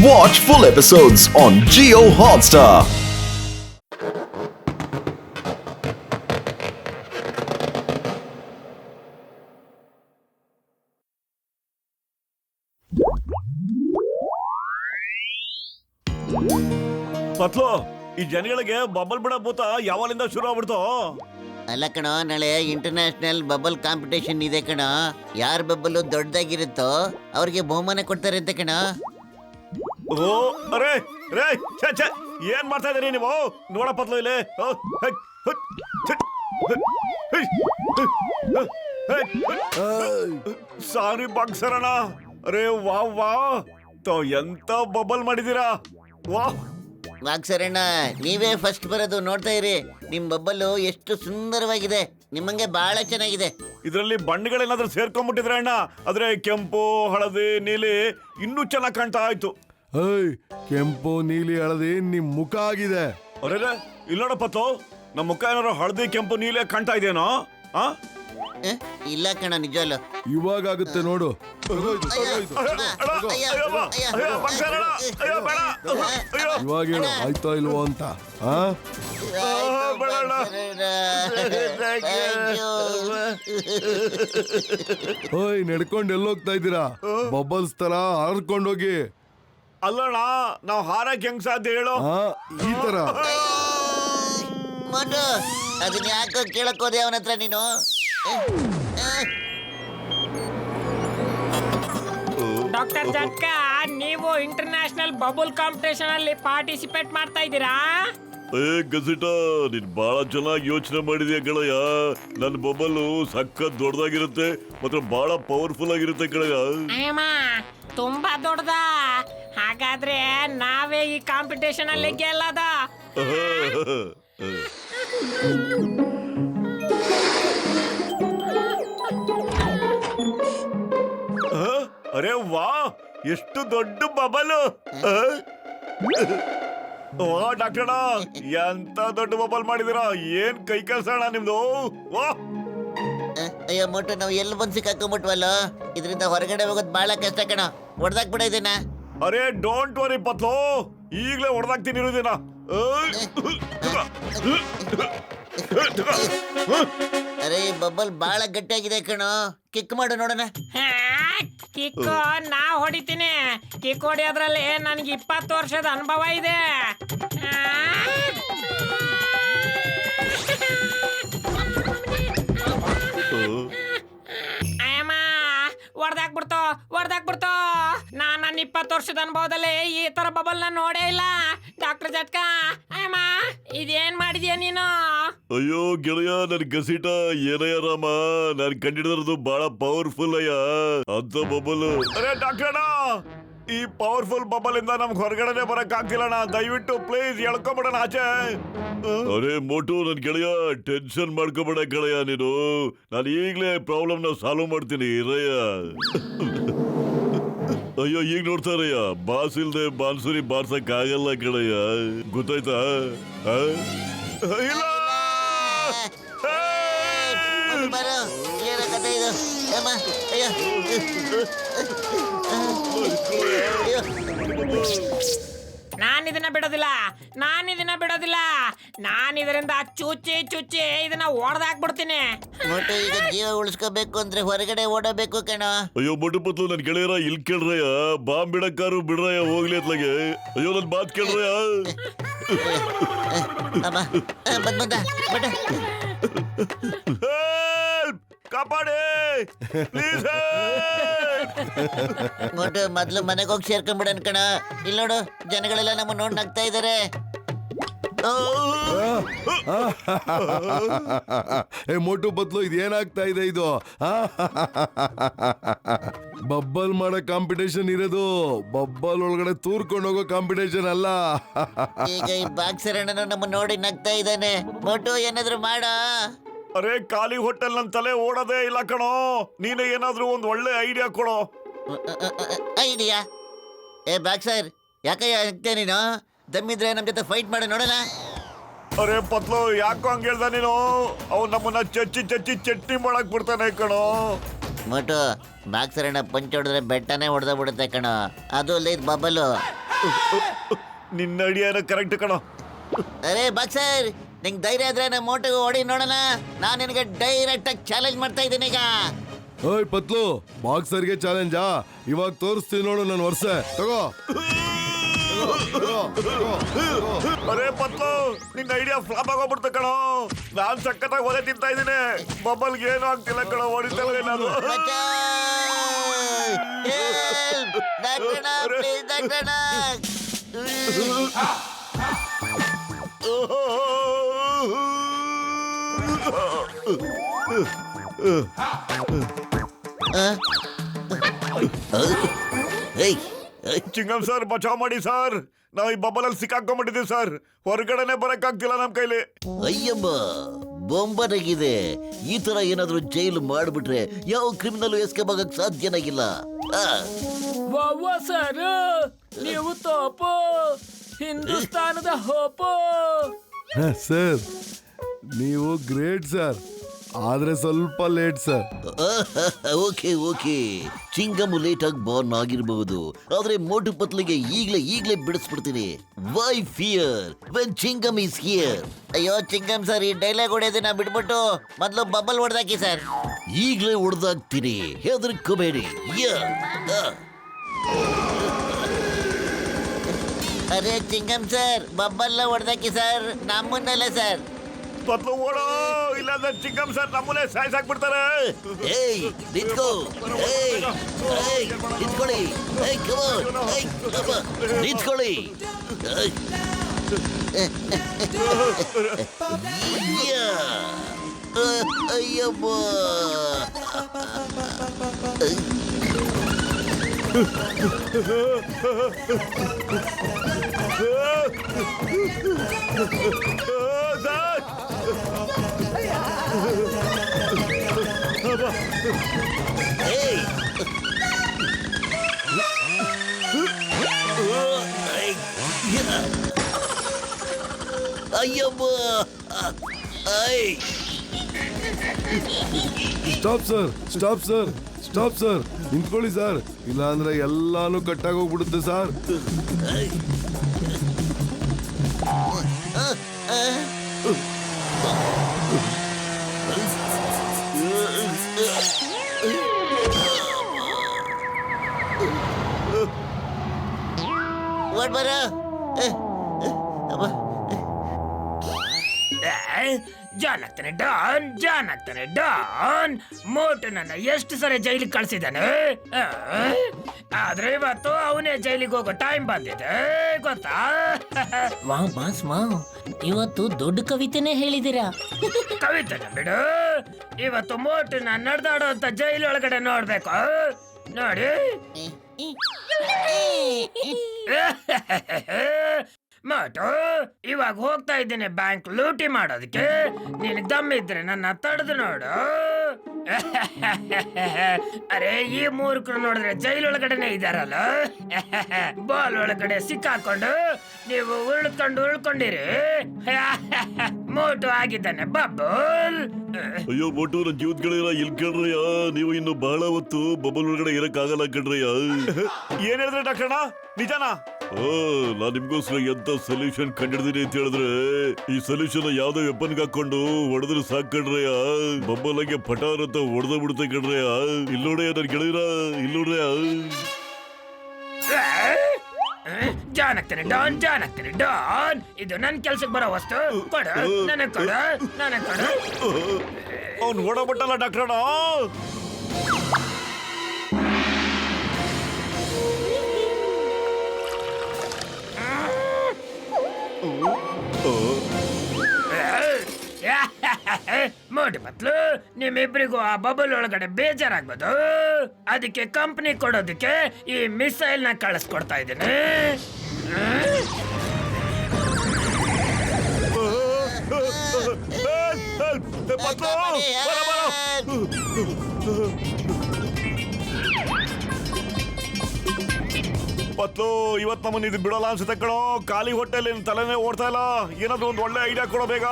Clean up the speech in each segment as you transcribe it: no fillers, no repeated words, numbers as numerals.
Watch full episodes on Jio Hotstar. ಪತ್ಲು ಈ ಜನಗಳಿಗೆ bubble ಬಿಡ ಭೂತ ಯಾವಾಗಲಿಂದ ಶುರು ಆಗ್ಬಿಡ್ತು? ಅಲ್ಲ ಕಣೋ, ನಾಳೆ ಇಂಟರ್ನ್ಯಾಷನಲ್ ಬಬಲ್ ಕಾಂಪಿಟೇಷನ್ ಇದೆ ಕಣೋ. ಯಾರ ಬಬ್ಬಲ್ ದೊಡ್ಡದಾಗಿರುತ್ತೋ ಅವ್ರಿಗೆ ಬಹುಮಾನ ಕೊಡ್ತಾರೆ ಅಂತ ಕಣೋ. ಓ ಅರೆ ರೇ ಛೆ ಛೆ ಏನ್ ಮಾಡ್ತಾ ಇದೀರಿ ನೀವು? ನೋಡ ಪತ್ಲು ಇಲ್ಲಿ. ಸಾರಿ ಬಾಕ್ಸರಣ. ಅರೆ ವಾ ವಾ ಎಂತ ಬಬಲ್ ಮಾಡಿದೀರಾ. ವಾ ವಾಗ್ಸರಣ್ಣ, ನೀವೇ ಫಸ್ಟ್ ಬರೋದು, ನೋಡ್ತಾ ಇರಿ. ನಿಮ್ ಬಬ್ಬಲ್ಲು ಎಷ್ಟು ಸುಂದರವಾಗಿದೆ, ನಿಮ್ಮಂಗೆ ಬಹಳ ಚೆನ್ನಾಗಿದೆ. ಇದರಲ್ಲಿ ಬಣ್ಣಗಳೇನಾದ್ರೂ ಸೇರ್ಕೊಂಡ್ಬಿಟ್ಟಿದ್ರೆ ಅಣ್ಣ, ಆದ್ರೆ ಕೆಂಪು ಹಳದಿ ನೀಲಿ ಇನ್ನೂ ಚೆನ್ನಾಗಿ ಕಾಣ್ತಾ ಆಯ್ತು. ಕೆಂಪು ನೀಲಿ ಹಳದಿ ನಿಮ್ ಮುಖ ಆಗಿದೆ. ಅರೆ ಇಲ್ಲೋಡ ಪತ್ತು, ನಮ್ಮ ಮುಖ ಏನಾದ್ರು ಹಳದಿ ಕೆಂಪು ನೀಲಿ ಕಾಣ್ತಾ ಇದೆಯೇನೋ? ಇಲ್ಲ ಕಣ, ನಿಜವಲ್ಲ. ಇವಾಗ ಆಗುತ್ತೆ ನೋಡು. ಇವಾಗ ಹೇಳು ಆಯ್ತಾ ಇಲ್ವೋ ಅಂತ. ಓಯ್, ನಡ್ಕೊಂಡು ಎಲ್ಲೋಗ್ತಾ ಇದ್ದೀರಾ? ಬಬಲ್ಸ್ ತರ ಹಾರ್ಕೊಂಡೋಗಿ. ಅಲ್ಲಣ್ಣ, ನಾವ್ ಹಾರಕ್ ಹೆಂಗ್ ಸಾಧ್ಯ ಹೇಳು? ಈ ತರ ಅದನ್ನ ಯಾಕೋ ಕೇಳಕ್ ಹೋದೆ ಅವನ ಹತ್ರ ನೀನು? ಡಾಕ್ಟರ್ ಜಟ್ಕ, ನೀವು ಇಂಟರ್ನ್ಯಾಷನಲ್ ಬಬಲ್ ಕಾಂಪಿಟೇಷನ್ ಅಲ್ಲಿ ಪಾರ್ಟಿಸಿಪೇಟ್ ಮಾಡ್ತಾ ಇದ್ದೀರಾ? ಗಸಿಟ, ನೀನ್ ಬಹಳ ಚೆನ್ನಾಗಿ ಯೋಚನೆ ಮಾಡಿದ್ಯಾ ಗೆಳೆಯ. ನನ್ ಬೊಬ್ಬಲು ಸಖತ್ ದೊಡ್ಡದಾಗಿರುತ್ತೆ ಮತ್ತೆ ಬಹಳ ಪವರ್ಫುಲ್ ಆಗಿರುತ್ತೆ ಗೆಳೆಯ. ಅಯ್ಯಮ್ಮ, ತುಂಬಾ ದೊಡ್ಡದ. ಹಾಗಾದ್ರೆ ನಾವೇ ಈ ಕಾಂಪಿಟೇಷನ್ ಅಲ್ಲಿ ಗೆಲ್ಲದ. ಅರೆ ವಾ, ಎಷ್ಟು ದೊಡ್ಡ ಬಬಲು. ವಾ ಡಾಕ್ಟರ್, ಎಂತ ದೊಡ್ಡ ಬಬಲ್ ಮಾಡಿದಿರಾ. ಏನ್ ಕೈ ಕೆಲಸ ನಿಮ್ದು. ಅಯ್ಯೋ ಮೋಟು, ನಾವು ಎಲ್ಲಿ ಬಂದು ಸಿಕ್ಕಾಕೊಂಡ್ಬಿಟ್ವಲ್ಲ. ಇದರಿಂದ ಹೊರಗಡೆ ಹೋಗೋದು ಬಹಳ ಕಷ್ಟ ಕಣ. ಹೊಡೆದಾಕ್ ಬಿಡ ಇದನ್ನ. ಅರೆ ಡೋಂಟ್ ವರಿ ಪತ್ಲು, ಈಗಲೇ ಹೊಡೆದಾಕ್ತೀನಿ ಇರೋದಿನ. ಅರೆ ಬಬ್ಬಲ್ ಬಹಳ ಗಟ್ಟಿಯಾಗಿದೆ ಕಣೋ, ಕಿಕ್ ಮಾಡು ನೋಡೋಣ. ಕಿಕ್ ನಾ ಹೊಡಿತೀನಿ. ಕಿಕ್ ಹೊಡಿಯೋದ್ರಲ್ಲಿ ನನಗೆ 20 ವರ್ಷದ ಅನುಭವ ಇದೆ. ಅಯ್ಯಮ್ಮ, ಹೊಡೆದಾಕ್ಬಿಡ್ತು. ನಾನು ನನ್ನ 20 ವರ್ಷದ ಅನುಭವದಲ್ಲಿ ಈ ತರ ಬಬಲ್ ನ ನೋಡೇ ಇಲ್ಲ. ಡಾಕ್ಟರ್ ಜಟ್ಕ, ಅಯ್ಯಮ್ಮ ಇದೇನ್ ಮಾಡಿದ್ಯಾ ನೀನು? ಅಯ್ಯೋ ಗೆಳೆಯ, ನನ್ ಗಸಿಟ ಏನಯ್ಯ ರಾಮ, ನಾನ್ ಕಂಡಿಡಿದ್ರದು ಬಹಳ ಪವರ್ಫುಲ್ ಅಯ್ಯ ಅಂತ ಬಬಲ್. ಅರೆ ಡಾಕ್ಟರ್, ಈ ಪವರ್ಫುಲ್ ಬಬಲ್ ಇಂದ ನಮ್ಗೆ ಹೊರಗಡೆ ಬರಕ್ ಆಗ್ತಿಲ್ಲಣ್ಣ. ದಯವಿಟ್ಟು ಪ್ಲೀಸ್ ಎಳ್ಕೊಂಬಿಡೋಣ ಆಚೆ. ಅರೆ ಮೋಟು, ನನ್ ಗೆಳೆಯ ಟೆನ್ಷನ್ ಮಾಡ್ಕೊಬೇಡ ಗೆಳೆಯ ನೀನು. ನಾನು ಈಗ್ಲೇ ಪ್ರಾಬ್ಲಮ್ ನ ಸಾಲ್ವ್ ಮಾಡ್ತೀನಿ ಇರಯ್ಯ. ಅಯ್ಯೋ, ಈಗ ನೋಡ್ತಾರಯ್ಯ, ಬಾಸ್ ಇಲ್ದೆ ಬಾನ್ಸುರಿ ಬಾರ್ಸಕ್ ಆಗಲ್ಲ ಗೆಳೆಯ, ಗೊತ್ತಾಯ್ತಾ? ಇಲ್ಲ ಬರೋ, ಏನ ಕಥೆ ಇದು? ಅಮ್ಮ, ಅಯ್ಯೋ. ನಾನಿದನ್ನ ಬಿಡೋದಿಲ್ಲ. ನಾನಿದರಿಂದ ಚುಚ್ಚಿ ಇದನ್ನ ಹೊಡೆದಾಕ್ಬಿಡ್ತೀನಿ. ಮೋಟು, ಈಗ ಜೀವ ಉಳಿಸ್ಕೋಬೇಕು ಅಂದ್ರೆ ಹೊರಗಡೆ ಓಡಬೇಕು ಕಣ. ಅಯ್ಯೋ ಮೊಟ್ಟು ಪತ್ಲು, ನನ್ ಗೆಳೆಯರ ಇಲ್ಲಿ ಕೇಳ್ರಯ್ಯ, ಬಾಂಬ್ ಬಿಡಕ್ಕಾರು ಬಿಡ್ರಯ್ಯ ಹೋಗ್ಲಿ ಅತ್ಲಾಗೆ. ಅಯ್ಯೋ ನನ್ ಮಾತ್ ಕೇಳ್ರಯ್ಯ. ಬಂದ ಕಾಪಾಡಿ ಪ್ಲೀಸ್. ಮೋಟು, ಮೊದ್ಲು ಮನೆಗೆ ಹೋಗಿ ಸೇರ್ಕೊಂಡ್ಬಿಡನ್ ಕಣ. ಇಲ್ಲಿ ನೋಡು, ಜನಗಳೆಲ್ಲ ನಮ್ಮ ನೋಡಿ ನಗ್ತಾ ಇದಾರೆ. ಮೋಟು ಬದ್ಲು ಇದೇನಾಗ್ತಾ ಇದೆ ಇದು? ಬಬ್ಬಲ್ ಮಾಡೋ ಕಾಂಪಿಟೇಷನ್ ಇರೋದು, ಬಬ್ಬಲ್ ಒಳಗಡೆ ತೂರ್ಕೊಂಡು ಹೋಗೋ ಕಾಂಪಿಟೇಷನ್ ಅಲ್ಲ. ಈಗ ಈ ಬಾಕ್ಸರಣ್ಣನು ನಮ್ಮ ನೋಡಿ ನಗ್ತಾ ಇದ್ದಾನೆ. ಮೋಟು, ಏನಾದ್ರು ಮಾಡ. ಅರೆ ಖಾಲಿ ಹೋಟೆಲ್ ನನ್ ತಲೆ ಓಡೋದೇ ಇಲ್ಲ ಕಣೋ. ನೀನೇ ಏನಾದ್ರೂ ಒಂದ್ ಒಳ್ಳೆ ಐಡಿಯಾ ಕೊಡೋ. ಐಡಿಯಾ? ಬಾಕ್ಸರ್, ಯಾಕಯ್ಯ ನಗ್ತೇ ನೀನು? ದಮ್ಮಿದ್ರೆ ನಮ್ ಜೊತೆ ಫೈಟ್ ಮಾಡಿ ನೋಡೋಣ. ಅರೆ ಪತ್ಲು, ಯಾಕೋ ಹಂಗ ಹೇಳ್ದ ನೀನು? ಅವ್ ನಮ್ಮನ್ನ ಚಟ್ನಿ ಮಾಡಕ್ ಬಿಡ್ತಾನೆ ಕಣೋ. ಮೋಟು, ಬಾಕ್ಸರಣ್ಣ ಪಂಚ್ ಹೊಡೆದ್ರೆ ಬೆಟ್ಟನೇ ಹೊಡೆದ ಬಿಡುತ್ತೆ ಕಣ. ಅದು ಅಲ್ಲೇ ಇದು ಬಬ್ಬಲು. ನಿನ್ನ ಐಡಿಯಾನ ಕರೆಕ್ಟ್ ಕಣೋ. ಅರೆ ಬಾಕ್ಸರ್, ನಿಂಗೆ ಧೈರ್ಯ ಇದ್ರೆ ನಮ್ಮ ಮೋಟು ಹೊಡಿ ನೋಡೋಣ. ನಾನು ನಿನಗೆ ಡೈರೆಕ್ಟ್ ಆಗಿ ಚಾಲೆಂಜ್ ಮಾಡ್ತಾ ಇದ್ದೀನಿ ಈಗ. ಓಯ್ ಪತ್ಲು, ಬಾಕ್ಸರ್ಗೆ ಚಾಲೆಂಜಾ? ಇವಾಗ ತೋರಿಸ್ತೀನಿ ನೋಡು ನನ್ನ ವರ್ಷ. ತಗೋ. ಅರೆ ಪತ್ಲು, ನಿನ್ನ ಐಡಿಯಾ ಫ್ಲಾಪ್ ಆಗೋಗ್ಬಿಡ್ತ ಕಣೋ. ನಾನ್ ಸಖತ್ತಾಗಿ ಒಲೆ ತಿಂತಾ ಇದ್ದೀನಿ. ಬಬ್ಬಲ್ಗೆ ಏನು ಆಗ್ತಿಲ್ಲ ಕಣೋ, ಹೊಡಿತಲ್ಲ ನಾನು. Help! ಡಾಕ್ಟರ್ನ, please ಡಾಕ್ಟರ್ನ. ಏಯ್, ಚಿಂಗಮ್ ಸರ್, ಬಚಾವ್ ಮಾಡಿ ಸರ್. ನಾವು ಈ ಬಬ್ಬಲ್ ಅಲ್ಲಿ ಸಿಕ್ಕಾಕೊಂಡ್ಬಿಟ್ಟಿದ್ದೀವಿ ಸರ್. ಹೊರಗಡೆನೆ ಬರಕ್ಕಾಗ್ತಿಲ್ಲ ನಮ್ ಕೈಲಿ. ಅಯ್ಯಮ್ಮ ಬೊಂಬನಾಗಿದೆ. ಈ ತರ ಏನಾದ್ರೂ ಜೈಲು ಮಾಡ್ಬಿಟ್ರೆ ಯಾವ ಕ್ರಿಮಿನಲ್ ಎಸ್ಕೇಪ್ ಆಗಕ್ ಸಾಧ್ಯನೇ ಇಲ್ಲ. ವಾವ ಸರ್, ನೀವು ತೋಪು, ಹಿಂದೂಸ್ತಾನದ ಹೋಪು. ಸರ್, ನೀವು ಗ್ರೇಟ್ ಸರ್, ಆದ್ರೆ ಸ್ವಲ್ಪ late sir. Okay okay, Chingam late ಆಗಿ ಬಾರ್ನ್ ಆಗಿರಬಹುದು, ಆದ್ರೆ ಮೋಟು ಪತ್ಲಿಗೆ ಈಗ್ಲೇ ಬಿಡಿಸ್ಬಿಡ್ತೀನಿ. Why fear when Chingam is here. ಅಯ್ಯೋ ಚಿಂಗಮ್ ಸರ್, ಈ ಡೈಲಾಗ್ ಹೊಡೆಯೋದನ್ನ ಬಿಟ್ಬಿಟ್ಟು ಮೊದಲು ಬಬ್ಬಲ್ ಹೊಡೆದಾಕಿ ಸರ್. ಈಗಲೇ ಹೊಡೆದಾಕ್ತೀನಿ, ಹೆದರ್ಕೋಬೇಡಿ. ಅರೆ ಚಿಂಗಮ್ ಸರ್, ಬಬ್ಬಲ್ನ ಹೊಡೆದಾಕಿ ಸರ್, ನಮ್ಮನ್ನಲ್ಲ ಸರ್. ಪತ್ಲು ಓಡೋ, ಇಲ್ಲಾಂದ್ರೆ ಚಿಂಗಮ್ ಸರ್ ನಮ್ಮನೆ ಸಾಯ್ಸಾಕ್ಬಿಡ್ತಾರೆ. ಏಯ್ ನಿಂತ್ಕೋ, ಏಯ್ ಏಯ್ ನಿಂತ್ಕೊಳ್ಳಿ, ಏಯ್ ಕಮ್ ಆನ್, ಏಯ್ ಅಪ್ಪ ನಿಂತ್ಕೊಳ್ಳಿ. ಅಯ್ಯಮ್ಮ, ಏಯ್ ಅಯ್ಯಮ್ಮ, I stop sir, stop sir, stop sir, ನಿಂತ್ಕೊಳ್ಳಿ ಸರ್, ಇಲ್ಲ ಅಂದ್ರೆ ಎಲ್ಲಾನು ಕಟ್ಟಾಗಿ ಹೋಗ್ಬಿಡುತ್ತೆ ಸರ್. ಓಡ್ ಬರ. ಜಾನ್ ಆಗ್ತಾನೆ ಡಾನ್. ಮೋಟು ನನ್ನ ಎಷ್ಟು ಸರಿ ಜೈಲಿಗೆ ಕಳ್ಸಿದ್ದಾನೆ, ಆದ್ರೆ ಇವತ್ತು ಅವನೇ ಜೈಲಿಗೆ ಹೋಗೋ ಟೈಮ್ ಬಂದಿದೆ ಗೊತ್ತಾ? ಇವತ್ತು ದೊಡ್ಡ ಕವಿತೆನೇ ಹೇಳಿದಿರಾ. ಕವಿತೆನ ಬಿಡು, ಇವತ್ತು ಮೋಟುನ ನಡೆದಾಡೋ ಅಂತ ಜೈಲೊಳಗಡೆ ನೋಡ್ಬೇಕು. ನೋಡಿ ಮೋಟು, ಇವಾಗ ಹೋಗ್ತಾ ಇದ್ದೀನಿ ಬ್ಯಾಂಕ್ ಲೂಟಿ ಮಾಡೋದಕ್ಕೆ. ನಿನಗೆ ದಮ್ಮಿದ್ರೆ ನನ್ನ ತಡೆದು ನೋಡು. ಅರೆ ಈ ಮೂರ್ಖರು ನೋಡಿದ್ರೆ ಜೈಲೊಳಗಡೆನೆ ಇದಾರಲ್ಲ. ಬಾಲ್ ಒಳಗಡೆ ಸಿಕ್ಕಾಕೊಂಡು ನೀವು ಉಳ್ಕೊಂಡಿರಿ. ಮೋಟು ಆಗಿದ್ದಾನೆ ಬಬ್ಬಲ್. ಅಯ್ಯೋ ಮೋಟು, ನನ್ನ ಜೀವದ್ಗಳಿಲ್ಲ ಇಲ್ಲಿ ಕೇಳ್ರಯ್ಯ. ನೀವು ಇನ್ನು ಬಹಳ ಹೊತ್ತು ಬಬಲ್ ಒಳಗಡೆ ಇರಕ್ಕಾಗಲ್ಲ ಕಣ್ರಯ್ಯ. ಏನ್ ಹೇಳಿದ್ರೆ ಡಾಕ್ಟರ್ಣ, ನಿಜಾನಾ? ನಾನ್ ನಿಮ್ಗೋಸ್ಕರ ಎಂತ ಸೊಲ್ಯೂಷನ್ ಕಂಡಿಡ್ದೀನಿ ಅಂತ ಹೇಳಿದ್ರೆ, ಈ ಸೊಲ್ಯೂಷನ್ ಯಾವ್ದೋ ವೆಪನ್ಗೆ ಹಾಕೊಂಡು ಹೊಡೆದ್ರೆ ಸಾಕ್ ಕಣ್ರಯ್ಯ. ಬಬ್ಬಲ್ಗೆ ಪಟಾರ್ ಅಂತ ಹೊಡೆದ ಬಿಡುತ್ತೆ ಕಣ್ರಯ್ಯ. ಇಲ್ಲೋಡ್ರಯ್ಯ ನನ್ ಗೆಳೆಯರ, ಇಲ್ಲೋಡ್ರಯ್ಯ. ಜಾನ್ ಆಗ್ತಾನೆ ಡಾನ್. ಇದು ನನ್ ಕೆಲ್ಸಕ್ಕೆ ಬರೋ ವಸ್ತು. ಕೊಡು, ನನಗ್ ಕೊಡು. ಅವ್ನು ಓಡೋಗ್ಬಿಟ್ಟಲ್ಲ ಡಾಕ್ಟರ್ಣ. ಮೋಟು ಪತ್ಲು, ನಿಮ್ಮಿಬ್ರಿಗೂ ಆ ಬಬಲ್ ಒಳಗಡೆ ಬೇಜಾರಾಗ್ಬೋದು. ಅದಕ್ಕೆ ಕಂಪ್ನಿ ಕೊಡೋದಕ್ಕೆ ಈ ಮಿಸೈಲ್ ನ ಕಳಿಸ್ಕೊಡ್ತಾ ಇದ್ದೀನಿ. ಪತ್ಲು, ಇವತ್ ನಮ್ಮನ್ನ ಇದು ಬಿಡಲ್ಲ ಅನ್ಸುತ್ತೆ ಕಣೋ. ಖಾಲಿ ಹೊಟ್ಟೆಲಿ ತಲೆನೇ ಓಡ್ತಾ ಇಲ್ಲ. ಏನಾದ್ರು ಒಂದು ಒಳ್ಳೆ ಐಡಿಯಾ ಕೊಡೋ ಬೇಗ.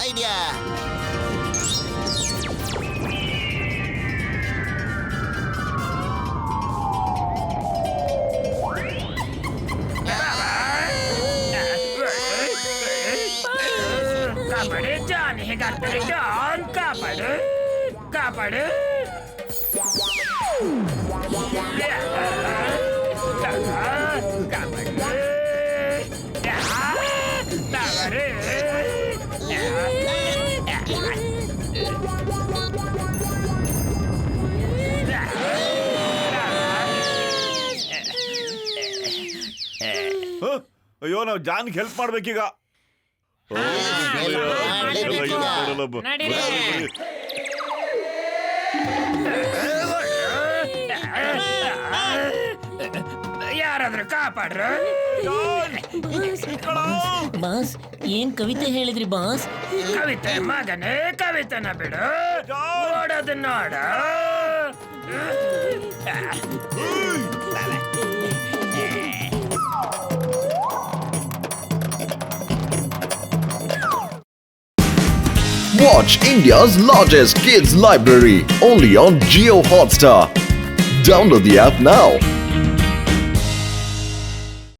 ಐಡಿಯಾ. ಅಯ್ಯೋ ನಾವು ಜಾನ್ಗೆ ಹೆಲ್ಪ್ ಮಾಡ್ಬೇಕೀಗ. ನಡೀರಿ. ಯಾರಾದ್ರೂ ಕಾಪಾಡ್ರು. ಬಾಸ್ ಏನ್ ಕವಿತೆ ಹೇಳಿದ್ರಿ ಬಾಸ್? ಕವಿತೆ ಮಗನೇ, ಕವಿತೆನ ಬಿಡು, ನೋಡೋದು ನೋಡ. Watch India's largest kids library only on Geo Hotstar. Download the app now.